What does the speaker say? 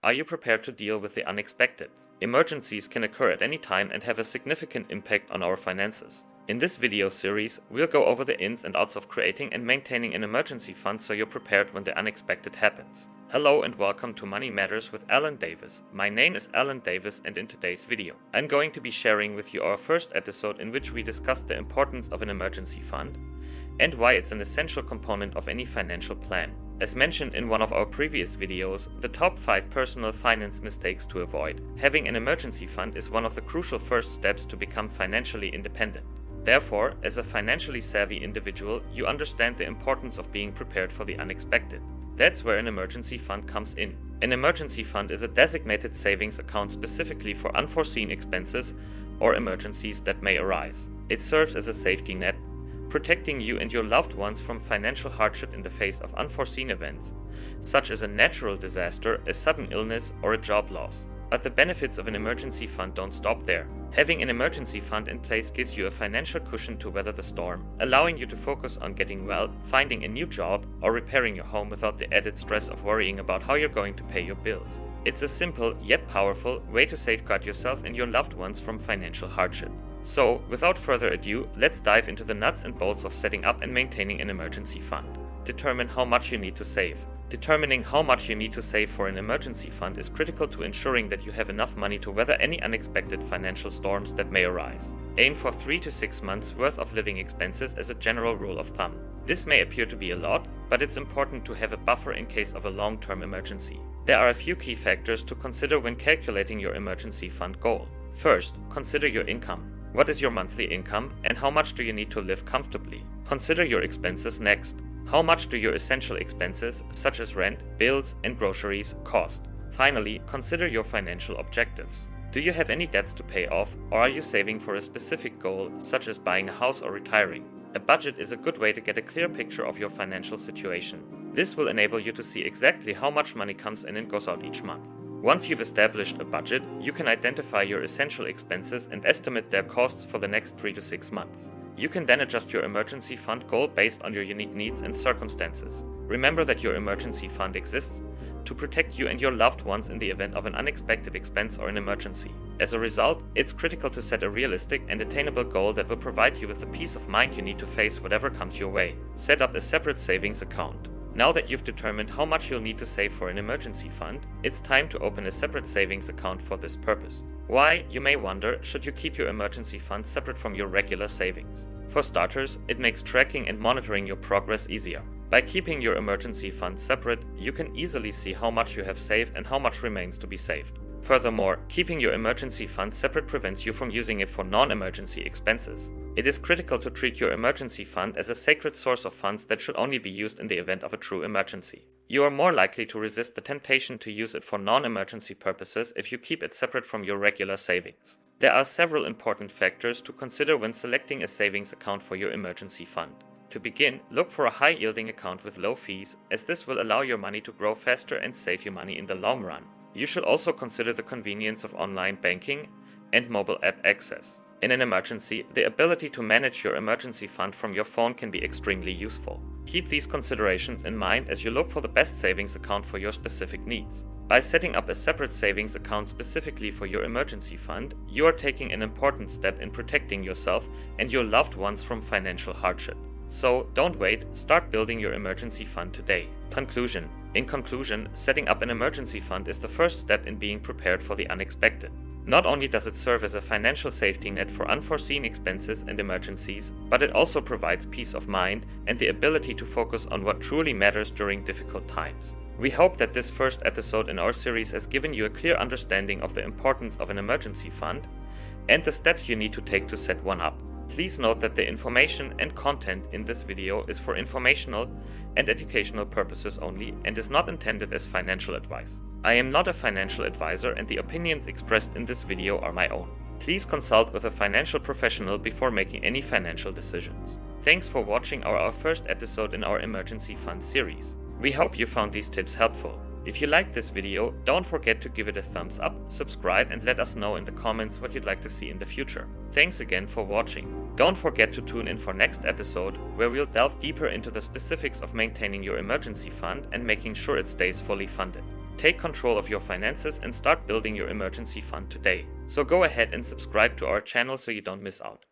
Are you prepared to deal with the unexpected? Emergencies can occur at any time and have a significant impact on our finances. In this video series, we'll go over the ins and outs of creating and maintaining an emergency fund so you're prepared when the unexpected happens. Hello and welcome to Money Matters with Alan Davis. My name is Alan Davis, and in today's video, I'm going to be sharing with you our first episode in which we discuss the importance of an emergency fund and why it's an essential component of any financial plan. As mentioned in one of our previous videos, the top 5 personal finance mistakes to avoid. Having an emergency fund is one of the crucial first steps to become financially independent. Therefore, as a financially savvy individual, you understand the importance of being prepared for the unexpected. That's where an emergency fund comes in. An emergency fund is a designated savings account specifically for unforeseen expenses or emergencies that may arise. It serves as a safety net, protecting you and your loved ones from financial hardship in the face of unforeseen events, such as a natural disaster, a sudden illness, or a job loss. But the benefits of an emergency fund don't stop there. Having an emergency fund in place gives you a financial cushion to weather the storm, allowing you to focus on getting well, finding a new job, or repairing your home without the added stress of worrying about how you're going to pay your bills. It's a simple yet powerful way to safeguard yourself and your loved ones from financial hardship. So, without further ado, let's dive into the nuts and bolts of setting up and maintaining an emergency fund. Determine how much you need to save. Determining how much you need to save for an emergency fund is critical to ensuring that you have enough money to weather any unexpected financial storms that may arise. Aim for 3 to 6 months worth of living expenses as a general rule of thumb. This may appear to be a lot, but it's important to have a buffer in case of a long-term emergency. There are a few key factors to consider when calculating your emergency fund goal. First, consider your income. What is your monthly income and how much do you need to live comfortably? Consider your expenses next. How much do your essential expenses, such as rent, bills, and groceries, cost? Finally, consider your financial objectives. Do you have any debts to pay off, or are you saving for a specific goal, such as buying a house or retiring? A budget is a good way to get a clear picture of your financial situation. This will enable you to see exactly how much money comes in and goes out each month. Once you've established a budget, you can identify your essential expenses and estimate their costs for the next 3 to 6 months. You can then adjust your emergency fund goal based on your unique needs and circumstances. Remember that your emergency fund exists to protect you and your loved ones in the event of an unexpected expense or an emergency. As a result, it's critical to set a realistic and attainable goal that will provide you with the peace of mind you need to face whatever comes your way. Set up a separate savings account. Now that you've determined how much you'll need to save for an emergency fund, it's time to open a separate savings account for this purpose. Why, you may wonder, should you keep your emergency fund separate from your regular savings? For starters, it makes tracking and monitoring your progress easier. By keeping your emergency fund separate, you can easily see how much you have saved and how much remains to be saved. Furthermore, keeping your emergency fund separate prevents you from using it for non-emergency expenses. It is critical to treat your emergency fund as a sacred source of funds that should only be used in the event of a true emergency. You are more likely to resist the temptation to use it for non-emergency purposes if you keep it separate from your regular savings. There are several important factors to consider when selecting a savings account for your emergency fund. To begin, look for a high-yielding account with low fees, as this will allow your money to grow faster and save you money in the long run. You should also consider the convenience of online banking and mobile app access. In an emergency, the ability to manage your emergency fund from your phone can be extremely useful. Keep these considerations in mind as you look for the best savings account for your specific needs. By setting up a separate savings account specifically for your emergency fund, you are taking an important step in protecting yourself and your loved ones from financial hardship. So, don't wait, start building your emergency fund today. Conclusion. In conclusion, setting up an emergency fund is the first step in being prepared for the unexpected. Not only does it serve as a financial safety net for unforeseen expenses and emergencies, but it also provides peace of mind and the ability to focus on what truly matters during difficult times. We hope that this first episode in our series has given you a clear understanding of the importance of an emergency fund and the steps you need to take to set one up. Please note that the information and content in this video is for informational and educational purposes only and is not intended as financial advice. I am not a financial advisor and the opinions expressed in this video are my own. Please consult with a financial professional before making any financial decisions. Thanks for watching our first episode in our emergency fund series. We hope you found these tips helpful. If you liked this video, don't forget to give it a thumbs up, subscribe and let us know in the comments what you'd like to see in the future. Thanks again for watching. Don't forget to tune in for next episode where we'll delve deeper into the specifics of maintaining your emergency fund and making sure it stays fully funded. Take control of your finances and start building your emergency fund today. So go ahead and subscribe to our channel so you don't miss out.